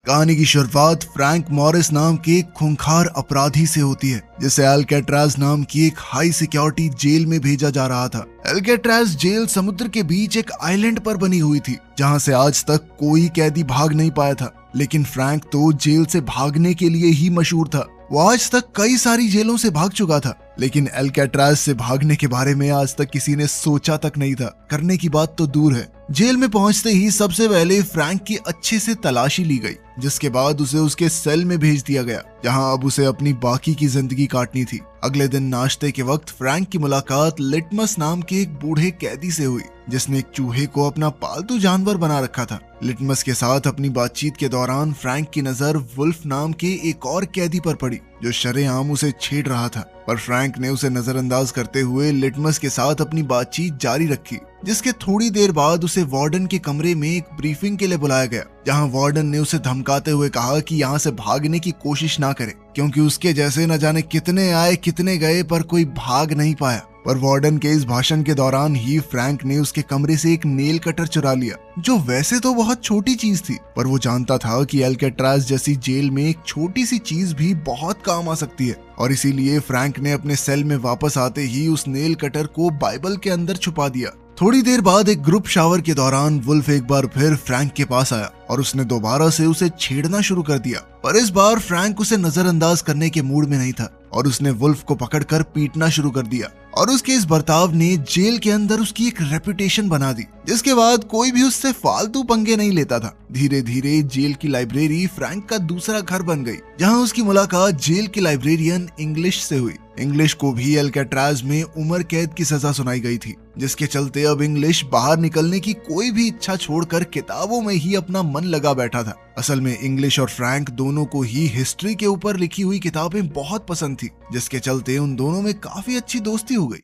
कहानी की शुरुआत फ्रैंक मॉरिस नाम के एक खूंखार अपराधी से होती है, जिसे अल्काट्राज नाम की एक हाई सिक्योरिटी जेल में भेजा जा रहा था। अल्काट्राज जेल समुद्र के बीच एक आइलैंड पर बनी हुई थी, जहां से आज तक कोई कैदी भाग नहीं पाया था। लेकिन फ्रैंक तो जेल से भागने के लिए ही मशहूर था। वो आज तक कई सारी जेलों से भाग चुका था, लेकिन अल्काट्राज से भागने के बारे में आज तक किसी ने सोचा तक नहीं था। करने की बात तो दूर है। जेल में पहुंचते ही सबसे पहले फ्रैंक की अच्छे से तलाशी ली गई, जिसके बाद उसे उसके सेल में भेज दिया गया, जहां अब उसे अपनी बाकी की जिंदगी काटनी थी। अगले दिन नाश्ते के वक्त फ्रैंक की मुलाकात लिटमस नाम के एक बूढ़े कैदी से हुई, जिसने एक चूहे को अपना पालतू जानवर बना रखा था। लिटमस के साथ अपनी बातचीत के दौरान फ्रैंक की नजर वुल्फ नाम के एक और कैदी पर पड़ी, जो शरेआम उसे छेड़ रहा था। पर फ्रैंक ने उसे नजरअंदाज करते हुए लिटमस के साथ अपनी बातचीत जारी रखी, जिसके थोड़ी देर बाद उसे वार्डन के कमरे में एक ब्रीफिंग के लिए बुलाया गया, जहां वार्डन ने उसे धमकाते हुए कहा कि यहाँ से भागने की कोशिश ना करे, क्योंकि उसके जैसे न जाने कितने आए कितने गए पर कोई भाग नहीं पाया। पर वार्डन के इस भाषण के दौरान ही फ्रैंक ने उसके कमरे से एक नेल कटर चुरा लिया, जो वैसे तो बहुत छोटी चीज थी, पर वो जानता था कि अल्काट्राज जैसी जेल में एक छोटी सी चीज भी बहुत काम आ सकती है। और इसीलिए फ्रैंक ने अपने सेल में वापस आते ही उस नेल कटर को बाइबल के अंदर छुपा दिया। थोड़ी देर बाद एक ग्रुप शावर के दौरान वुल्फ एक बार फिर फ्रैंक के पास आया और उसने दोबारा से उसे छेड़ना शुरू कर दिया। पर इस बार फ्रैंक उसे नजरअंदाज करने के मूड में नहीं था और उसने वुल्फ को पकड़कर पीटना शुरू कर दिया। और उसके इस बर्ताव ने जेल के अंदर उसकी एक रेपुटेशन बना दी, जिसके बाद कोई भी उससे फालतू पंगे नहीं लेता था। धीरे धीरे जेल की लाइब्रेरी फ्रैंक का दूसरा घर बन गई, जहां उसकी मुलाकात जेल के लाइब्रेरियन इंग्लिश से हुई। इंग्लिश को भी अल्काट्राज में उम्र कैद की सजा सुनाई गई थी, जिसके चलते अब इंग्लिश बाहर निकलने की कोई भी इच्छा छोड़कर किताबों में ही अपना मन लगा बैठा था। असल में इंग्लिश और फ्रैंक दोनों को ही हिस्ट्री के ऊपर लिखी हुई किताबें बहुत पसंद थी, जिसके चलते उन दोनों में काफी अच्छी दोस्ती हो गई।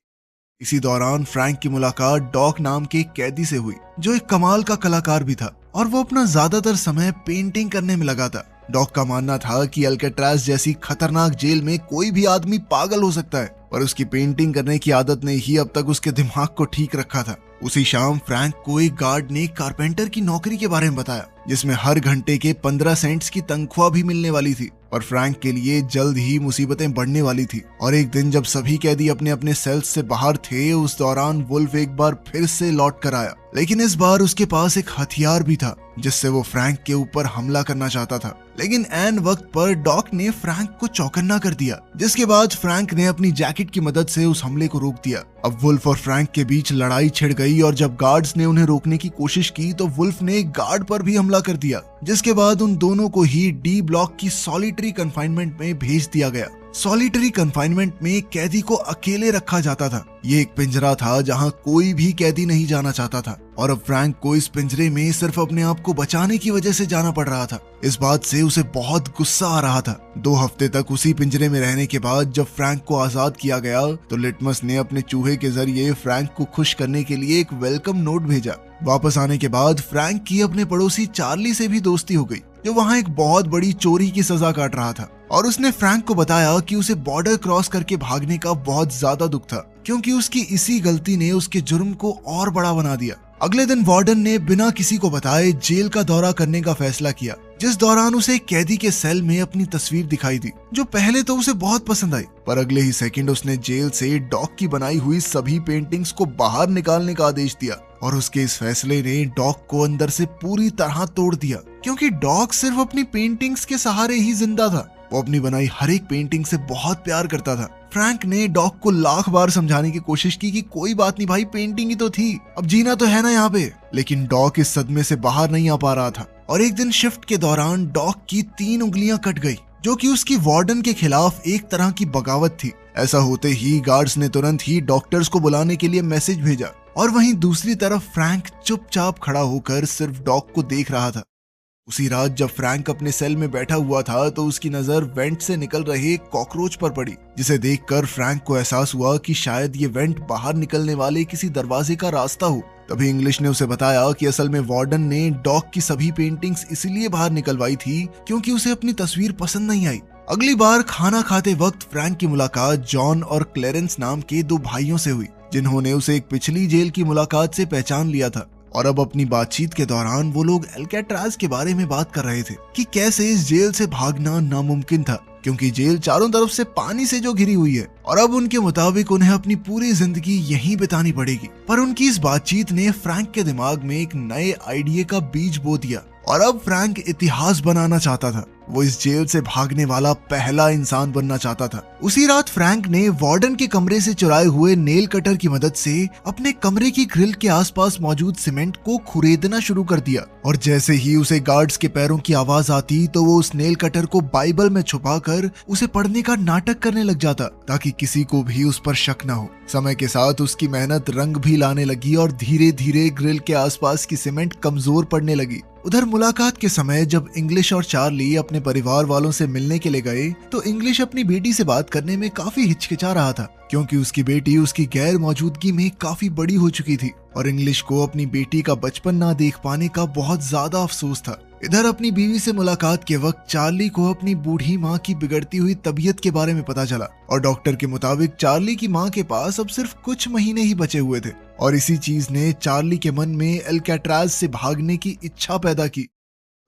इसी दौरान फ्रैंक की मुलाकात डॉक नाम के एक कैदी से हुई, जो एक कमाल का कलाकार भी था और वो अपना ज्यादातर समय पेंटिंग करने में लगा था। डॉक का मानना था कि अल्काट्राज जैसी खतरनाक जेल में कोई भी आदमी पागल हो सकता है, पर उसकी पेंटिंग करने की आदत ने ही अब तक उसके दिमाग को ठीक रखा था। उसी शाम फ्रैंक को एक गार्ड ने कारपेंटर की नौकरी के बारे में बताया, जिसमें हर घंटे के 15 सेंट्स की तनख्वाह भी मिलने वाली थी। और फ्रैंक के लिए जल्द ही मुसीबतें बढ़ने वाली थी। और एक दिन जब सभी कैदी अपने अपने सेल्स से बाहर थे, उस दौरान वुल्फ एक बार फिर से लौट कर आया, लेकिन इस बार उसके पास एक हथियार भी था, जिससे वो फ्रैंक के ऊपर हमला करना चाहता था। लेकिन ऐन वक्त पर डॉक ने फ्रैंक को चौकन्ना कर दिया, जिसके बाद फ्रैंक ने अपनी जैकेट की मदद से उस हमले को रोक दिया। अब वुल्फ और फ्रैंक के बीच लड़ाई छिड़ गई और जब गार्ड्स ने उन्हें रोकने की कोशिश की तो वुल्फ ने एक गार्ड पर भी हमला कर दिया, जिसके बाद उन दोनों को ही डी ब्लॉक की सॉलिटरी कन्फाइनमेंट में भेज दिया गया। सॉलिटरी कन्फाइनमेंट में कैदी को अकेले रखा जाता था। ये एक पिंजरा था जहां कोई भी कैदी नहीं जाना चाहता था, और अब फ्रैंक को इस पिंजरे में सिर्फ अपने आप को बचाने की वजह से जाना पड़ रहा था। इस बात से उसे बहुत गुस्सा आ रहा था। 2 हफ्ते तक उसी पिंजरे में रहने के बाद जब फ्रैंक को आजाद किया गया तो लिटमस ने अपने चूहे के जरिए फ्रैंक को खुश करने के लिए एक वेलकम नोट भेजा। वापस आने के बाद फ्रैंक की अपने पड़ोसी चार्ली से भी दोस्ती हो गई, जो वहां एक बहुत बड़ी चोरी की सजा काट रहा था। और उसने फ्रैंक को बताया कि उसे बॉर्डर क्रॉस करके भागने का बहुत ज्यादा दुख था, क्योंकि उसकी इसी गलती ने उसके जुर्म को और बड़ा बना दिया। अगले दिन वार्डन ने बिना किसी को बताए जेल का दौरा करने का फैसला किया, जिस दौरान उसे एक कैदी के सेल में अपनी तस्वीर दिखाई दी, जो पहले तो उसे बहुत पसंद आई, पर अगले ही सेकंड उसने जेल से डॉक की बनाई हुई सभी पेंटिंग्स को बाहर निकालने का आदेश दिया। और उसके इस फैसले ने डॉक को अंदर से पूरी तरह तोड़ दिया, क्योंकि डॉक सिर्फ अपनी पेंटिंग्स के सहारे ही जिंदा था। वो अपनी बनाई हर एक पेंटिंग से बहुत प्यार करता था। फ्रैंक ने डॉक को लाख बार समझाने की कोशिश की कि कोई बात नहीं भाई, पेंटिंग ही तो थी, अब जीना तो है ना यहाँ पे। लेकिन डॉक इस सदमे से बाहर नहीं आ पा रहा था। और एक दिन शिफ्ट के दौरान डॉक की 3 उंगलियां कट गई, जो कि उसकी वार्डन के खिलाफ एक तरह की बगावत थी। ऐसा होते ही गार्ड्स ने तुरंत ही डॉक्टर्स को बुलाने के लिए मैसेज भेजा, और वहीं दूसरी तरफ फ्रैंक चुपचाप खड़ा होकर सिर्फ डॉक को देख रहा था। उसी रात जब फ्रैंक अपने सेल में बैठा हुआ था तो उसकी नजर वेंट से निकल रहे एक कॉकरोच पर पड़ी, जिसे देखकर फ्रैंक को एहसास हुआ कि शायद ये वेंट बाहर निकलने वाले किसी दरवाजे का रास्ता हो। तभी इंग्लिश ने उसे बताया कि असल में वार्डन ने डॉक की सभी पेंटिंग्स इसलिए बाहर निकलवाई थी क्योंकि उसे अपनी तस्वीर पसंद नहीं आई। अगली बार खाना खाते वक्त फ्रैंक की मुलाकात जॉन और क्लेरेंस नाम के 2 भाइयों से हुई, जिन्होंने उसे एक पिछली जेल की मुलाकात से पहचान लिया था। और अब अपनी बातचीत के दौरान वो लोग अल्काट्राज के बारे में बात कर रहे थे कि कैसे इस जेल से भागना नामुमकिन था, क्योंकि जेल चारों तरफ से पानी से जो घिरी हुई है और अब उनके मुताबिक उन्हें अपनी पूरी जिंदगी यहीं बितानी पड़ेगी। पर उनकी इस बातचीत ने फ्रैंक के दिमाग में एक नए आइडिया का बीज बो दिया और अब फ्रैंक इतिहास बनाना चाहता था। वो इस जेल से भागने वाला पहला इंसान बनना चाहता था। उसी रात फ्रैंक ने वार्डन के कमरे से चुराए हुए नेल कटर की मदद से अपने कमरे की ग्रिल के आसपास मौजूद सीमेंट को खुरेदना शुरू कर दिया और जैसे ही उसे गार्ड्स के पैरों की आवाज आती तो वो उस नेल कटर को बाइबल में छुपाकर उसे पढ़ने का नाटक करने लग जाता ताकि किसी को भी उस पर शक न हो। समय के साथ उसकी मेहनत रंग भी लाने लगी और धीरे धीरे ग्रिल के आसपास की सीमेंट कमजोर पड़ने लगी। उधर मुलाकात के समय जब इंग्लिश और चार्ली अपने परिवार वालों से मिलने के लिए गए तो इंग्लिश अपनी बेटी से बात करने में काफी हिचकिचा रहा था, क्योंकि उसकी बेटी उसकी गैर मौजूदगी में काफी बड़ी हो चुकी थी और इंग्लिश को अपनी बेटी का बचपन ना देख पाने का बहुत ज्यादा अफसोस था। इधर अपनी बीवी से मुलाकात के वक्त चार्ली को अपनी बूढ़ी माँ की बिगड़ती हुई तबीयत के बारे में पता चला और डॉक्टर के मुताबिक चार्ली की माँ के पास अब सिर्फ कुछ महीने ही बचे हुए थे और इसी चीज ने चार्ली के मन में अल्काट्राज से भागने की इच्छा पैदा की।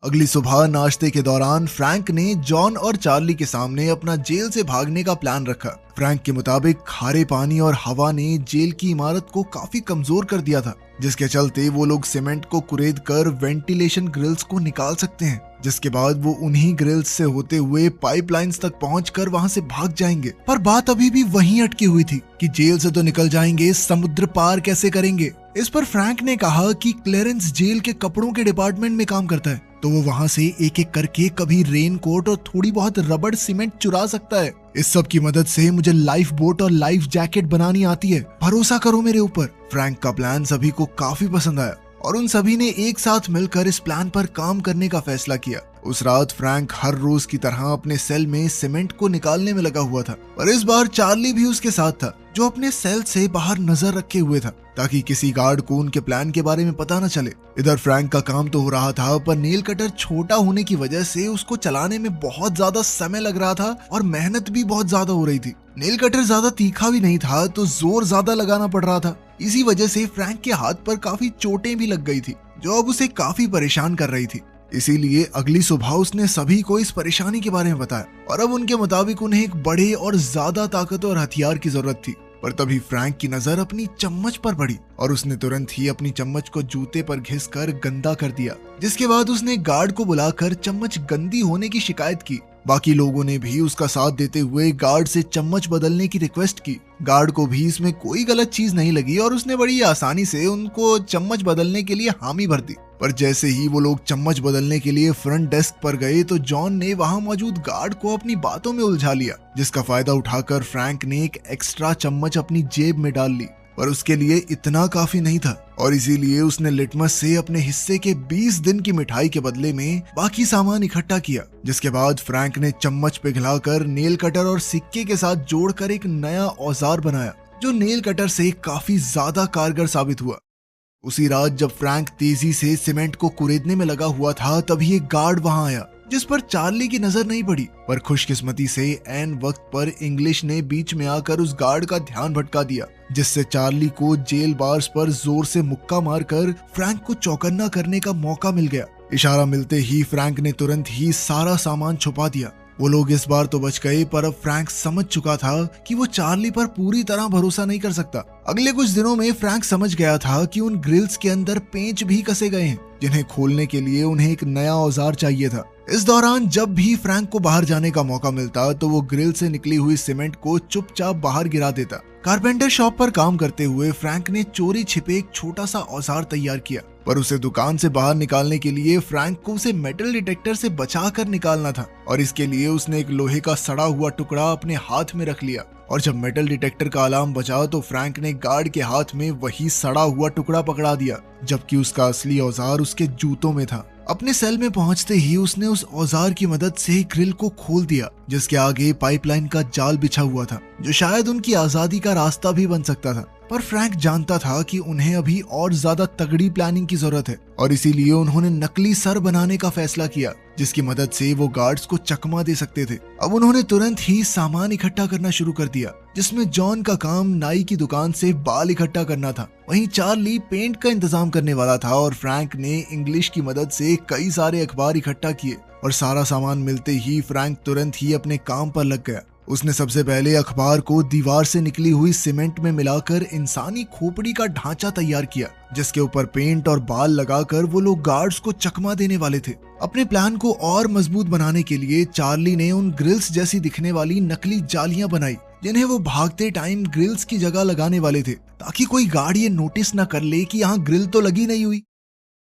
अगली सुबह नाश्ते के दौरान फ्रैंक ने जॉन और चार्ली के सामने अपना जेल से भागने का प्लान रखा। फ्रैंक के मुताबिक खारे पानी और हवा ने जेल की इमारत को काफी कमजोर कर दिया था, जिसके चलते वो लोग सीमेंट को कुरेद कर वेंटिलेशन ग्रिल्स को निकाल सकते हैं, जिसके बाद वो उन्हीं ग्रिल्स से होते हुए पाइपलाइंस तक पहुंचकर वहां से भाग जाएंगे। पर बात अभी भी वहीं अटकी हुई थी कि जेल से तो निकल जाएंगे, समुद्र पार कैसे करेंगे। इस पर फ्रैंक ने कहा कि क्लेरेंस जेल के कपड़ों के डिपार्टमेंट में काम करता है, तो वो वहां से एक एक करके कभी रेन कोट और थोड़ी बहुत रबड़ सीमेंट चुरा सकता है। इस सब की मदद से मुझे लाइफ बोट और लाइफ जैकेट बनानी आती है, भरोसा करो मेरे ऊपर। फ्रैंक का प्लान सभी को काफी पसंद आया और उन सभी ने एक साथ मिलकर इस प्लान पर काम करने का फैसला किया। उस रात फ्रैंक हर रोज की तरह अपने सेल में सीमेंट को निकालने में लगा हुआ था और इस बार चार्ली भी उसके साथ था, जो अपने सेल से बाहर नजर रखे हुए था ताकि किसी गार्ड को उनके प्लान के बारे में पता न चले। इधर फ्रैंक का काम तो हो रहा था, पर नेल कटर छोटा होने की वजह से उसको चलाने में बहुत ज्यादा समय लग रहा था और मेहनत भी बहुत ज्यादा हो रही थी। नेल कटर ज्यादा तीखा भी नहीं था तो जोर ज्यादा लगाना पड़ रहा था। इसी वजह से फ्रैंक के हाथ पर काफी चोटें भी लग गई थी, जो अब उसे काफी परेशान कर रही थी। इसीलिए अगली सुबह उसने सभी को इस परेशानी के बारे में बताया और अब उनके मुताबिक उन्हें एक बड़े और ज्यादा ताकतवर हथियार की जरूरत थी। पर तभी फ्रैंक की नजर अपनी चम्मच पर पड़ी और उसने तुरंत ही अपनी चम्मच को जूते पर घिसकर गंदा कर दिया, जिसके बाद उसने गार्ड को बुलाकर चम्मच गंदी होने की शिकायत की। बाकी लोगों ने भी उसका साथ देते हुए गार्ड से चम्मच बदलने की रिक्वेस्ट की। गार्ड को भी इसमें कोई गलत चीज नहीं लगी और उसने बड़ी आसानी से उनको चम्मच बदलने के लिए हामी भर दी। पर जैसे ही वो लोग चम्मच बदलने के लिए फ्रंट डेस्क पर गए तो जॉन ने वहां मौजूद गार्ड को अपनी बातों में उलझा लिया, जिसका फायदा उठाकर फ्रैंक ने एक एक्स्ट्रा चम्मच अपनी जेब में डाल ली। पर उसके लिए इतना काफी नहीं था और इसीलिए उसने लिटमस से अपने हिस्से के 20 दिन की मिठाई के बदले में बाकी सामान इकट्ठा किया, जिसके बाद फ्रैंक ने चम्मच पिघलाकर नेल कटर और सिक्के के साथ जोड़कर एक नया औजार बनाया, जो नेल कटर से काफी ज्यादा कारगर साबित हुआ। उसी रात जब फ्रैंक तेजी से सीमेंट को कुरेदने में लगा हुआ था, तभी एक गार्ड वहां आया, जिस पर चार्ली की नजर नहीं पड़ी। पर खुशकिस्मती से ऐन वक्त पर इंग्लिश ने बीच में आकर उस गार्ड का ध्यान भटका दिया, जिससे चार्ली को जेल बार्स पर जोर से मुक्का मारकर फ्रैंक को चौकन्ना करने का मौका मिल गया। इशारा मिलते ही फ्रैंक ने तुरंत ही सारा सामान छुपा दिया। वो लोग इस बार तो बच गए, पर अब फ्रैंक समझ चुका था कि वो चार्ली पर पूरी तरह भरोसा नहीं कर सकता। अगले कुछ दिनों में फ्रैंक समझ गया था कि उन ग्रिल्स के अंदर पेंच भी कसे गए हैं, जिन्हें खोलने के लिए उन्हें एक नया औजार चाहिए था। इस दौरान जब भी फ्रैंक को बाहर जाने का मौका मिलता तो वो ग्रिल से निकली हुई सीमेंट को चुपचाप बाहर गिरा देता। कारपेंटर शॉप पर काम करते हुए फ्रैंक ने चोरी छिपे एक छोटा सा औजार तैयार किया, पर उसे दुकान से बाहर निकालने के लिए फ्रैंक को उसे मेटल डिटेक्टर से बचाकर निकालना था और इसके लिए उसने एक लोहे का सड़ा हुआ टुकड़ा अपने हाथ में रख लिया। और जब मेटल डिटेक्टर का अलार्म बजा तो फ्रैंक ने गार्ड के हाथ में वही सड़ा हुआ टुकड़ा पकड़ा दिया, जबकि उसका असली औजार उसके जूतों में था। अपने सेल में पहुंचते ही उसने उस औजार की मदद से ग्रिल को खोल दिया, जिसके आगे पाइपलाइन का जाल बिछा हुआ था, जो शायद उनकी आजादी का रास्ता भी बन सकता था। पर फ्रैंक जानता था कि उन्हें अभी और ज्यादा तगड़ी प्लानिंग की जरूरत है और इसीलिए उन्होंने नकली सर बनाने का फैसला किया, जिसकी मदद से वो गार्ड्स को चकमा दे सकते थे। अब उन्होंने तुरंत ही सामान इकट्ठा करना शुरू कर दिया, जिसमें जॉन का काम नाई की दुकान से बाल इकट्ठा करना था। वहीं चार्ली पेंट का इंतजाम करने वाला था और फ्रैंक ने इंग्लिश की मदद से कई सारे अखबार इकट्ठा किए। और सारा सामान मिलते ही फ्रैंक तुरंत ही अपने काम पर लग गया। उसने सबसे पहले अखबार को दीवार से निकली हुई सीमेंट में मिलाकर इंसानी खोपड़ी का ढांचा तैयार किया, जिसके ऊपर पेंट और बाल लगाकर वो लोग गार्ड्स को चकमा देने वाले थे। अपने प्लान को और मजबूत बनाने के लिए चार्ली ने उन ग्रिल्स जैसी दिखने वाली नकली जालियां बनाई, जिन्हें वो भागते टाइम ग्रिल्स की जगह लगाने वाले थे, ताकि कोई गार्ड ये नोटिस न कर ले कि यहाँ ग्रिल तो लगी नहीं हुई।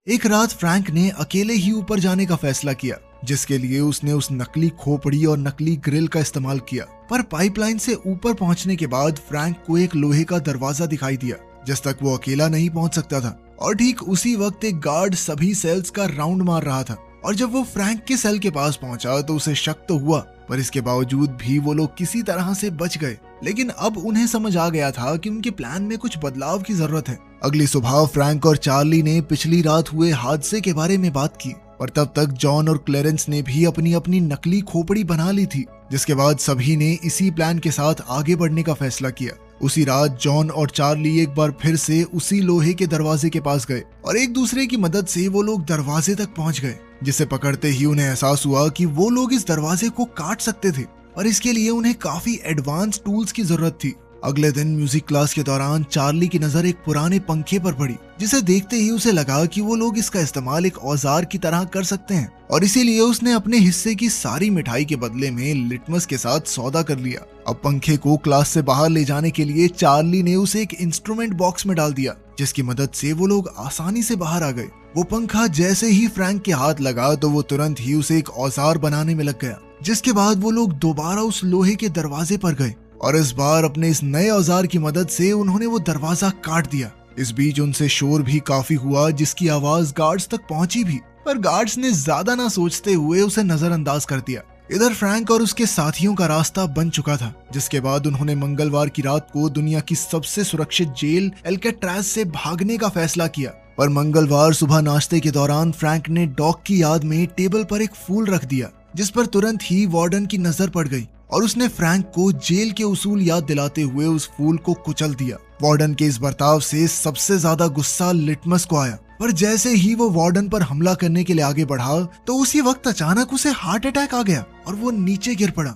एक रात फ्रैंक ने अकेले ही ऊपर जाने का फैसला किया, जिसके लिए उसने उस नकली खोपड़ी और नकली ग्रिल का इस्तेमाल किया। पर पाइपलाइन से ऊपर पहुंचने के बाद फ्रैंक को एक लोहे का दरवाजा दिखाई दिया, जिस तक वो अकेला नहीं पहुंच सकता था। और ठीक उसी वक्त एक गार्ड सभी सेल्स का राउंड मार रहा था। और जब वो फ्रैंक के सेल के पास पहुंचा तो उसे शक तो हुआ, पर इसके बावजूद भी वो लोग किसी तरह से बच गए। लेकिन अब उन्हें समझ आ गया था कि उनके प्लान में कुछ बदलाव की जरूरत है। अगली सुबह फ्रैंक और चार्ली ने पिछली रात हुए हादसे के बारे में बात की, और तब तक जॉन और क्लेरेंस ने भी अपनी अपनी नकली खोपड़ी बना ली थी, जिसके बाद सभी ने इसी प्लान के साथ आगे बढ़ने का फैसला किया। उसी रात जॉन और चार्ली एक बार फिर से उसी लोहे के दरवाजे के पास गए और एक दूसरे की मदद से वो लोग दरवाजे तक पहुंच गए, जिसे पकड़ते ही उन्हें एहसास हुआ कि वो लोग इस दरवाजे को काट सकते थे, और इसके लिए उन्हें काफी एडवांस टूल्स की जरूरत थी। अगले दिन म्यूजिक क्लास के दौरान चार्ली की नजर एक पुराने पंखे पर पड़ी, जिसे देखते ही उसे लगा कि वो लोग इसका इस्तेमाल एक औजार की तरह कर सकते हैं, और इसीलिए उसने अपने हिस्से की सारी मिठाई के बदले में लिटमस के साथ सौदा कर लिया। अब पंखे को क्लास से बाहर ले जाने के लिए चार्ली ने उसे एक इंस्ट्रूमेंट बॉक्स में डाल दिया, जिसकी मदद से वो लोग आसानी से बाहर आ गए। वो पंखा जैसे ही फ्रैंक के हाथ लगा तो वो तुरंत ही उसे एक औजार बनाने में लग गया, जिसके बाद वो लोग दोबारा उस लोहे के दरवाजे पर गए, और इस बार अपने इस नए औजार की मदद से उन्होंने वो दरवाजा काट दिया। इस बीच उनसे शोर भी काफी हुआ, जिसकी आवाज गार्ड्स तक पहुंची भी, पर गार्ड्स ने ज्यादा ना सोचते हुए उसे नजरअंदाज कर दिया। इधर फ्रैंक और उसके साथियों का रास्ता बन चुका था, जिसके बाद उन्होंने मंगलवार की रात को दुनिया की सबसे सुरक्षित जेल एल्केट्राज से भागने का फैसला किया। पर मंगलवार सुबह नाश्ते के दौरान फ्रैंक ने डॉग की याद में टेबल पर एक फूल रख दिया, जिस पर तुरंत ही वार्डन की नजर पड़ गई, और उसने फ्रैंक को जेल के उसूल याद दिलाते हुए उस फूल को कुचल दिया। वार्डन के इस बर्ताव से सबसे ज्यादा गुस्सा लिटमस को आया, पर जैसे ही वो वार्डन पर हमला करने के लिए आगे बढ़ा तो उसी वक्त अचानक उसे हार्ट अटैक आ गया और वो नीचे गिर पड़ा।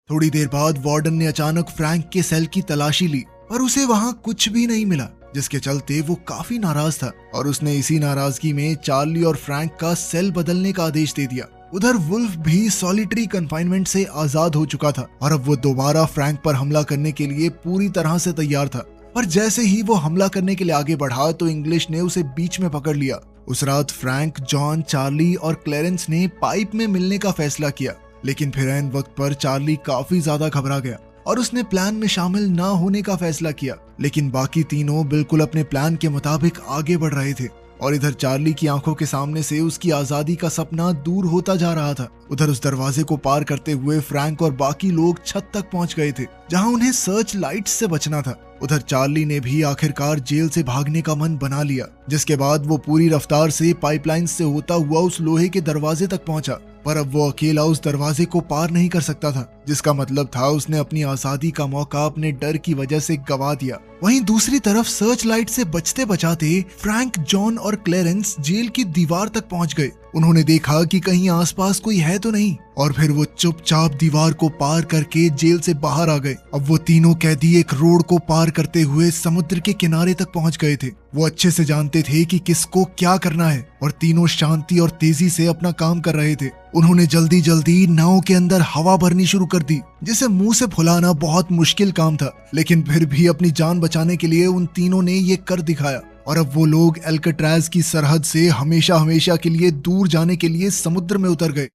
थोड़ी देर बाद वार्डन ने अचानक फ्रैंक के सेल की तलाशी ली, पर उसे वहां कुछ भी नहीं मिला, जिसके चलते वो काफी नाराज था, और उसने इसी नाराजगी में चार्ली और फ्रैंक का सेल बदलने का आदेश दे दिया। उधर वुल्फ भी सॉलिटरी कंफाइनमेंट से आजाद हो चुका था, और अब वो दोबारा फ्रैंक पर हमला करने के लिए पूरी तरह से तैयार था। पर जैसे ही वो हमला करने के लिए आगे बढ़ा तो इंग्लिश ने उसे बीच में पकड़ लिया। उस रात फ्रैंक, जॉन, चार्ली और क्लेरेंस ने पाइप में मिलने का फैसला किया, लेकिन फिर ऐन वक्त पर चार्ली काफी ज्यादा घबरा गया और उसने प्लान में शामिल ना होने का फैसला किया। लेकिन बाकी तीनों बिल्कुल अपने प्लान के मुताबिक आगे बढ़ रहे थे, और इधर चार्ली की आंखों के सामने से उसकी आजादी का सपना दूर होता जा रहा था। उधर उस दरवाजे को पार करते हुए फ्रैंक और बाकी लोग छत तक पहुंच गए थे, जहां उन्हें सर्च लाइट्स से बचना था। उधर चार्ली ने भी आखिरकार जेल से भागने का मन बना लिया, जिसके बाद वो पूरी रफ्तार से पाइपलाइन से होता हुआ उस लोहे के दरवाजे तक पहुंचा। पर अब वो अकेला उस दरवाजे को पार नहीं कर सकता था, जिसका मतलब था उसने अपनी आजादी का मौका अपने डर की वजह से गवा दिया। वहीं दूसरी तरफ सर्च लाइट से बचते बचाते फ्रैंक, जॉन और क्लेरेंस जेल की दीवार तक पहुंच गए। उन्होंने देखा कि कहीं आसपास कोई है तो नहीं, और फिर वो चुपचाप दीवार को पार करके जेल से बाहर आ गए। अब वो तीनों कैदी एक रोड को पार करते हुए समुद्र के किनारे तक पहुंच गए थे। वो अच्छे से जानते थे कि किसको क्या करना है, और तीनों शांति और तेजी से अपना काम कर रहे थे। उन्होंने जल्दी जल्दी नाव के अंदर हवा भरनी शुरू कर दी, जिसे मुंह से फुलाना बहुत मुश्किल काम था, लेकिन फिर भी अपनी जान बचाने के लिए उन तीनों ने ये कर दिखाया। और अब वो लोग एल्केट्राज की सरहद से हमेशा हमेशा के लिए दूर जाने के लिए समुद्र में उतर गए।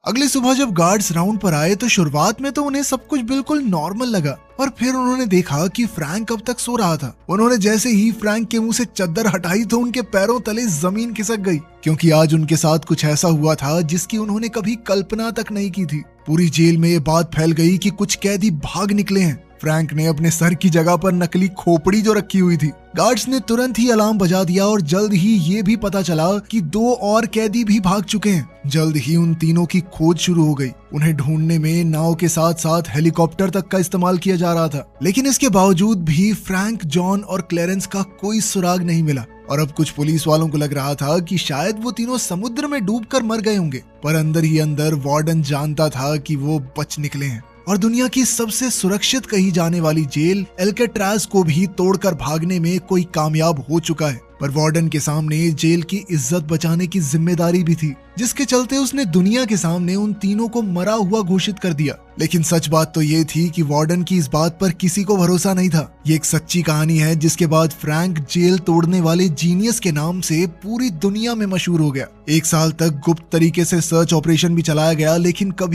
अगली सुबह जब गार्ड्स राउंड पर आए तो शुरुआत में तो उन्हें सब कुछ बिल्कुल नॉर्मल लगा, और फिर उन्होंने देखा कि फ्रैंक अब तक सो रहा था। उन्होंने जैसे ही फ्रैंक के मुंह से चद्दर हटाई तो उनके पैरों तले जमीन खिसक गई, क्योंकि आज उनके साथ कुछ ऐसा हुआ था जिसकी उन्होंने कभी कल्पना तक नहीं की थी। पूरी जेल में ये बात फैल गई कि कुछ कैदी भाग निकले हैं, फ्रैंक ने अपने सर की जगह पर नकली खोपड़ी जो रखी हुई थी। गार्ड्स ने तुरंत ही अलार्म बजा दिया और जल्द ही ये भी पता चला कि 2 और कैदी भी भाग चुके हैं। जल्द ही उन तीनों की खोज शुरू हो गई। उन्हें ढूंढने में नाव के साथ साथ हेलीकॉप्टर तक का इस्तेमाल किया जा रहा था, लेकिन इसके बावजूद भी फ्रैंक, जॉन और क्लेरेंस का कोई सुराग नहीं मिला। और अब कुछ पुलिस वालों को लग रहा था कि शायद वो तीनों समुद्र में डूबकर मर गए होंगे, पर अंदर ही अंदर वार्डन जानता था कि वो बच निकले हैं और दुनिया की सबसे सुरक्षित कही जाने वाली जेल एल्केट्राज को भी तोड़कर भागने में कोई कामयाब हो चुका है। पर वार्डन के सामने जेल की इज्जत बचाने की जिम्मेदारी भी थी, जिसके चलते उसने दुनिया के सामने उन तीनों को मरा हुआ घोषित कर दिया। लेकिन सच बात तो ये थी कि वार्डन की इस बात पर किसी को भरोसा नहीं था। ये एक सच्ची कहानी है जिसके बाद फ्रैंक जेल तोड़ने वाले जीनियस के नाम से पूरी दुनिया में मशहूर हो गया। 1 साल तक गुप्त तरीके से सर्च ऑपरेशन भी चलाया गया, लेकिन कभी